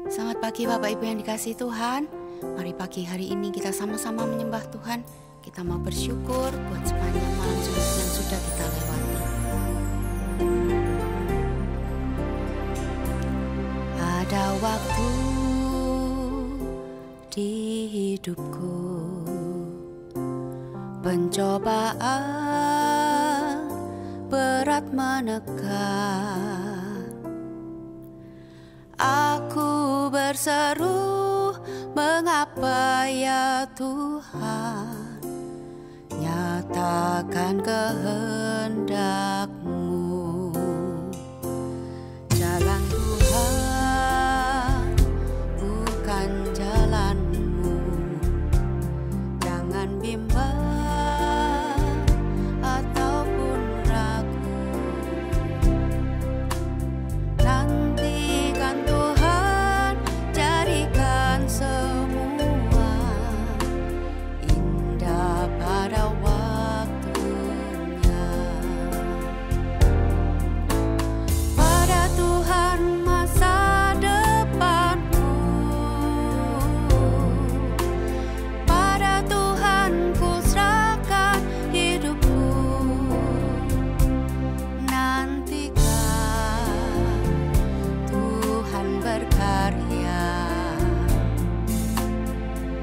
Selamat pagi Bapak Ibu yang dikasihi Tuhan. Mari pagi hari ini kita sama-sama menyembah Tuhan. Kita mau bersyukur buat sepanjang malam yang sudah kita lewati. Ada waktu di hidupku, pencobaan berat menekan. Aku berseru, mengapa ya Tuhan, nyatakan kehendak-Mu. Jalan Tuhan bukan jalan-Mu, jangan bimbang ataupun ragu. Nantikan Tuhan, jadikan semua indah pada waktunya. Pada Tuhan masa depanku, pada Tuhan ku serahkan hidupku. Nantikan Tuhan berkarya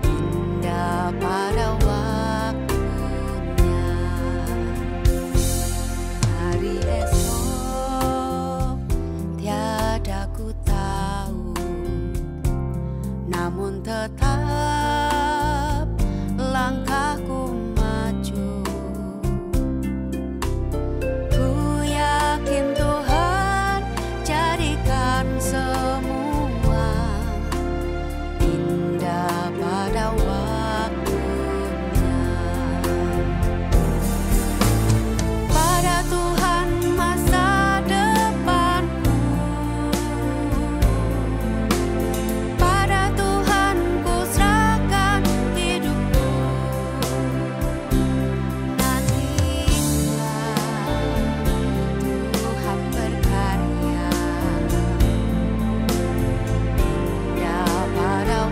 indah pada waktunya. Hari esok tiada ku tahu, namun tetap langkahku maju. Ku yakin Tuhan jadikan semua indah pada waktunya. Pada Tuhan masa depanku, pada Tuhan ku serahkan hidupku. Nantikan Tuhan berkarya indah pada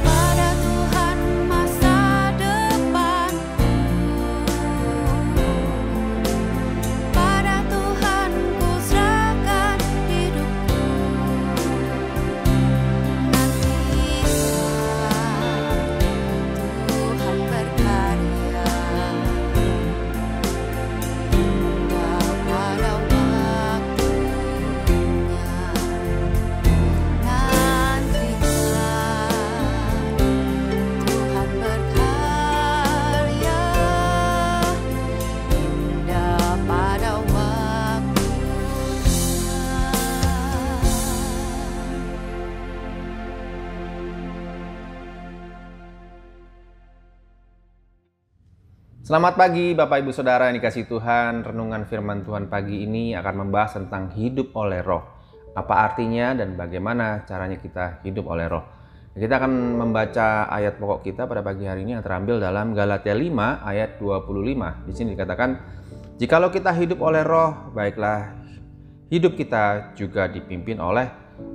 pada Tuhan masa depanku, pada Tuhan ku serahkan hidupku. Nantikan Tuhan berkarya indah pada waktunya. Nantikan Tuhan berkarya indah pada waktunya. Selamat pagi Bapak Ibu Saudara yang dikasihi Tuhan. Renungan firman Tuhan pagi ini akan membahas tentang hidup oleh roh. Apa artinya dan bagaimana caranya kita hidup oleh roh. Kita akan membaca ayat pokok kita pada pagi hari ini yang terambil dalam Galatia 5 ayat 25. Di sini dikatakan, jikalau kita hidup oleh roh, baiklah hidup kita juga dipimpin oleh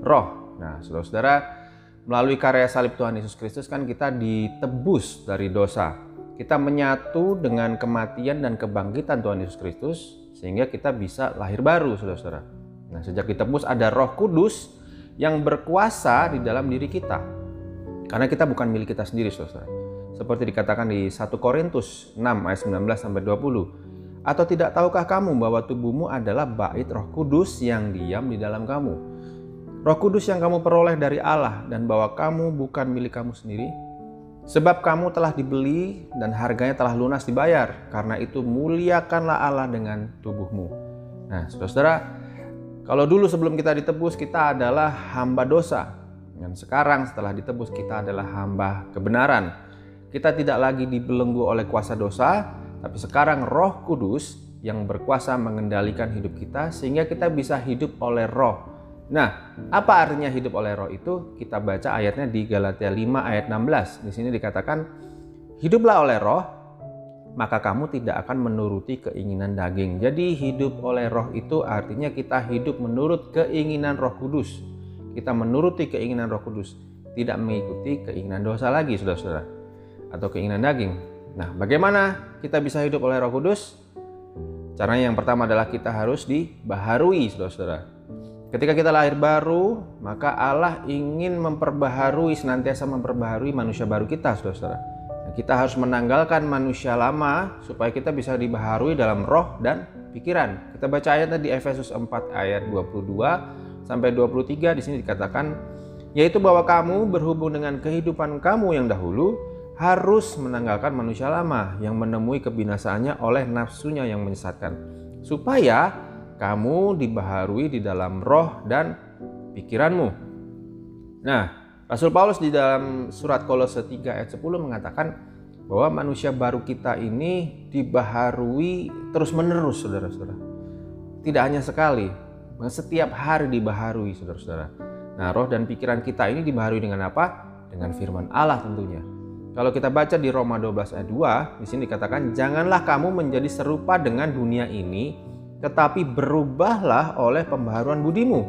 roh. Nah, saudara-saudara, melalui karya salib Tuhan Yesus Kristus kan kita ditebus dari dosa. Kita menyatu dengan kematian dan kebangkitan Tuhan Yesus Kristus sehingga kita bisa lahir baru, saudara-saudara. Nah, sejak ditebus ada Roh Kudus yang berkuasa di dalam diri kita. Karena kita bukan milik kita sendiri, saudara. Seperti dikatakan di 1 Korintus 6 ayat 19-20. Atau tidak tahukah kamu bahwa tubuhmu adalah bait Roh Kudus yang diam di dalam kamu? Roh Kudus yang kamu peroleh dari Allah, dan bahwa kamu bukan milik kamu sendiri. Sebab kamu telah dibeli dan harganya telah lunas dibayar. Karena itu muliakanlah Allah dengan tubuhmu. Nah, saudara-saudara, kalau dulu sebelum kita ditebus kita adalah hamba dosa. Dan sekarang setelah ditebus kita adalah hamba kebenaran. Kita tidak lagi dibelenggu oleh kuasa dosa, tapi sekarang Roh Kudus yang berkuasa mengendalikan hidup kita sehingga kita bisa hidup oleh Roh. Nah, apa artinya hidup oleh Roh itu? Kita baca ayatnya di Galatia 5 ayat 16. Di sini dikatakan, hiduplah oleh Roh, maka kamu tidak akan menuruti keinginan daging. Jadi hidup oleh Roh itu artinya kita hidup menurut keinginan Roh Kudus. Kita menuruti keinginan Roh Kudus, tidak mengikuti keinginan dosa lagi, saudara-saudara, atau keinginan daging. Nah, bagaimana kita bisa hidup oleh Roh Kudus? Caranya yang pertama adalah kita harus dibaharui, saudara-saudara. Ketika kita lahir baru, maka Allah ingin senantiasa memperbaharui manusia baru kita, saudara-saudara. Nah, kita harus menanggalkan manusia lama supaya kita bisa dibaharui dalam roh dan pikiran. Kita baca ayatnya di Efesus 4 ayat 22 sampai 23. Di sini dikatakan, yaitu bahwa kamu berhubung dengan kehidupan kamu yang dahulu harus menanggalkan manusia lama yang menemui kebinasaannya oleh nafsunya yang menyesatkan, supaya kamu dibaharui di dalam roh dan pikiranmu. Nah, Rasul Paulus di dalam surat Kolose 3 ayat 10 mengatakan bahwa manusia baru kita ini dibaharui terus-menerus, saudara-saudara. Tidak hanya sekali, setiap hari dibaharui, saudara-saudara. Nah, roh dan pikiran kita ini dibaharui dengan apa? Dengan firman Allah tentunya. Kalau kita baca di Roma 12 ayat 2, di sini dikatakan, janganlah kamu menjadi serupa dengan dunia ini, tetapi berubahlah oleh pembaharuan budimu,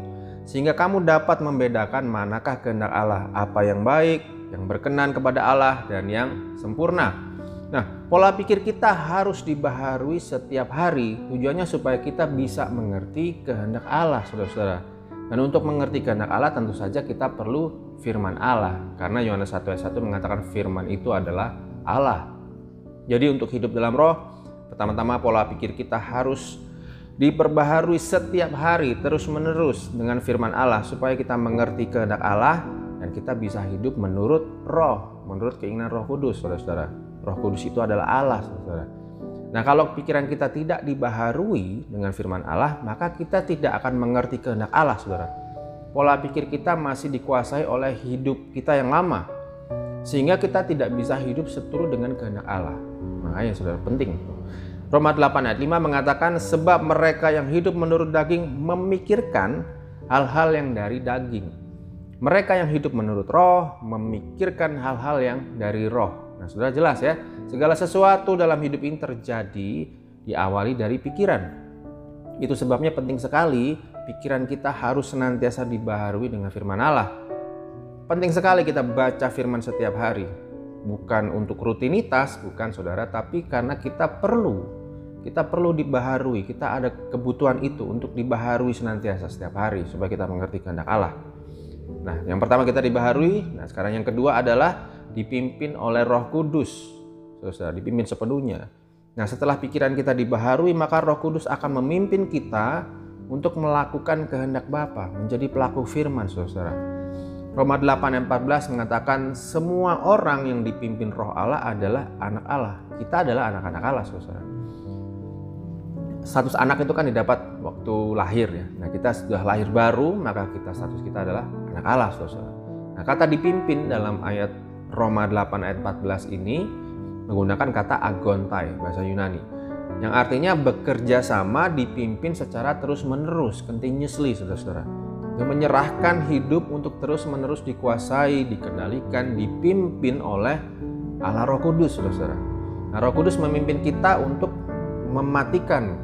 sehingga kamu dapat membedakan manakah kehendak Allah, apa yang baik, yang berkenan kepada Allah, dan yang sempurna. Nah, pola pikir kita harus dibaharui setiap hari, tujuannya supaya kita bisa mengerti kehendak Allah, saudara-saudara. Dan untuk mengerti kehendak Allah tentu saja kita perlu firman Allah, karena Yohanes 1 ayat 1 mengatakan firman itu adalah Allah. Jadi untuk hidup dalam roh, pertama-tama pola pikir kita harus diperbaharui setiap hari terus-menerus dengan firman Allah supaya kita mengerti kehendak Allah dan kita bisa hidup menurut roh, menurut keinginan Roh Kudus, saudara-saudara. Roh Kudus itu adalah Allah, saudara. Nah, kalau pikiran kita tidak dibaharui dengan firman Allah, maka kita tidak akan mengerti kehendak Allah, saudara. Pola pikir kita masih dikuasai oleh hidup kita yang lama, sehingga kita tidak bisa hidup seturut dengan kehendak Allah. Makanya, saudara, penting. Roma 8 ayat 5 mengatakan, sebab mereka yang hidup menurut daging memikirkan hal-hal yang dari daging. Mereka yang hidup menurut roh memikirkan hal-hal yang dari roh. Nah, sudah jelas ya, segala sesuatu dalam hidup ini terjadi diawali dari pikiran. Itu sebabnya penting sekali pikiran kita harus senantiasa dibaharui dengan firman Allah. Penting sekali kita baca firman setiap hari. Bukan untuk rutinitas, bukan, saudara, tapi karena kita perlu dibaharui. Kita ada kebutuhan itu untuk dibaharui senantiasa setiap hari supaya kita mengerti kehendak Allah. Nah, yang pertama kita dibaharui. Nah, sekarang yang kedua adalah dipimpin oleh Roh Kudus. Saudara, dipimpin sepenuhnya. Nah, setelah pikiran kita dibaharui, maka Roh Kudus akan memimpin kita untuk melakukan kehendak Bapa, menjadi pelaku firman, saudara. Roma 8 ayat 14 mengatakan semua orang yang dipimpin Roh Allah adalah anak Allah. Kita adalah anak-anak Allah, saudara. Status anak itu kan didapat waktu lahir ya. Nah, kita sudah lahir baru, maka status kita adalah anak Allah, saudara. Nah, kata dipimpin dalam ayat Roma 8 ayat 14 ini menggunakan kata agontai, bahasa Yunani, yang artinya bekerja sama, dipimpin secara terus-menerus, continuously, saudara-saudara. Yang menyerahkan hidup untuk terus-menerus dikuasai, dikendalikan, dipimpin oleh Allah Roh Kudus, saudara-saudara. Nah, Roh Kudus memimpin kita untuk mematikan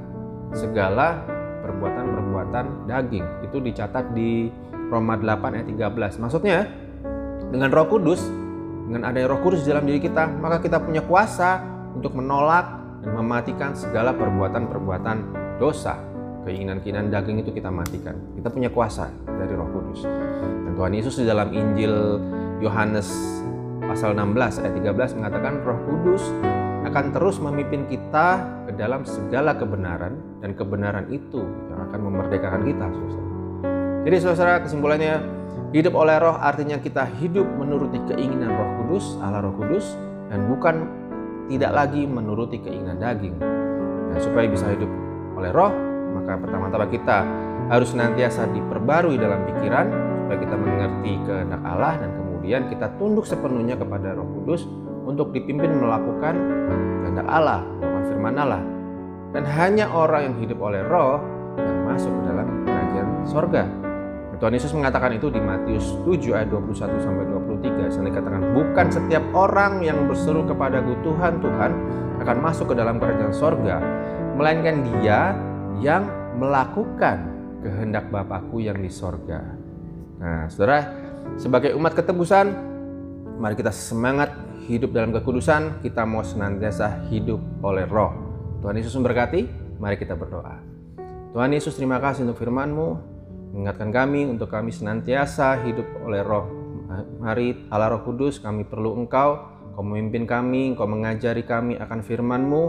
segala perbuatan-perbuatan daging. Itu dicatat di Roma 8 ayat 13. Maksudnya, dengan Roh Kudus, dengan adanya Roh Kudus dalam diri kita, maka kita punya kuasa untuk menolak dan mematikan segala perbuatan-perbuatan dosa. keinginan-keinginan daging itu kita matikan. Kita punya kuasa dari Roh Kudus. Dan Tuhan Yesus di dalam Injil Yohanes pasal 16 ayat 13 mengatakan Roh Kudus akan terus memimpin kita ke dalam segala kebenaran, dan kebenaran itu yang akan memerdekakan kita, saudara. Jadi saudara, kesimpulannya, hidup oleh Roh artinya kita hidup menuruti keinginan Roh Kudus, Allah Roh Kudus, dan bukan tidak lagi menuruti keinginan daging. Nah, supaya bisa hidup oleh Roh, maka pertama-tama kita harus senantiasa diperbarui dalam pikiran supaya kita mengerti kehendak Allah, dan kemudian kita tunduk sepenuhnya kepada Roh Kudus untuk dipimpin melakukan kehendak Allah, melakukan firman Allah. Dan hanya orang yang hidup oleh Roh yang masuk ke dalam kerajaan sorga. Tuhan Yesus mengatakan itu di Matius 7 ayat 21-23. Saya dikatakan, bukan setiap orang yang berseru kepadaku Tuhan, Tuhan akan masuk ke dalam kerajaan sorga, melainkan dia yang melakukan kehendak Bapakku yang di sorga. Nah, saudara, sebagai umat ketebusan, mari kita semangat hidup dalam kekudusan. Kita mau senantiasa hidup oleh Roh. Tuhan Yesus memberkati. Mari kita berdoa. Tuhan Yesus, terima kasih untuk firman-Mu. Mengingatkan kami untuk kami senantiasa hidup oleh Roh. Mari Allah Roh Kudus, kami perlu Engkau. Engkau memimpin kami, Engkau mengajari kami akan firman-Mu,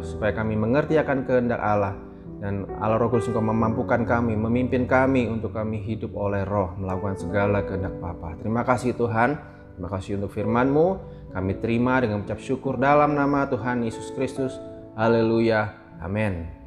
supaya kami mengerti akan kehendak Allah. Dan Allah Roh Kudus, Engkau memampukan kami, memimpin kami untuk kami hidup oleh Roh, melakukan segala kehendak Bapa. Terima kasih Tuhan, terima kasih untuk firman-Mu. Kami terima dengan ucap syukur dalam nama Tuhan Yesus Kristus. Haleluya, amin.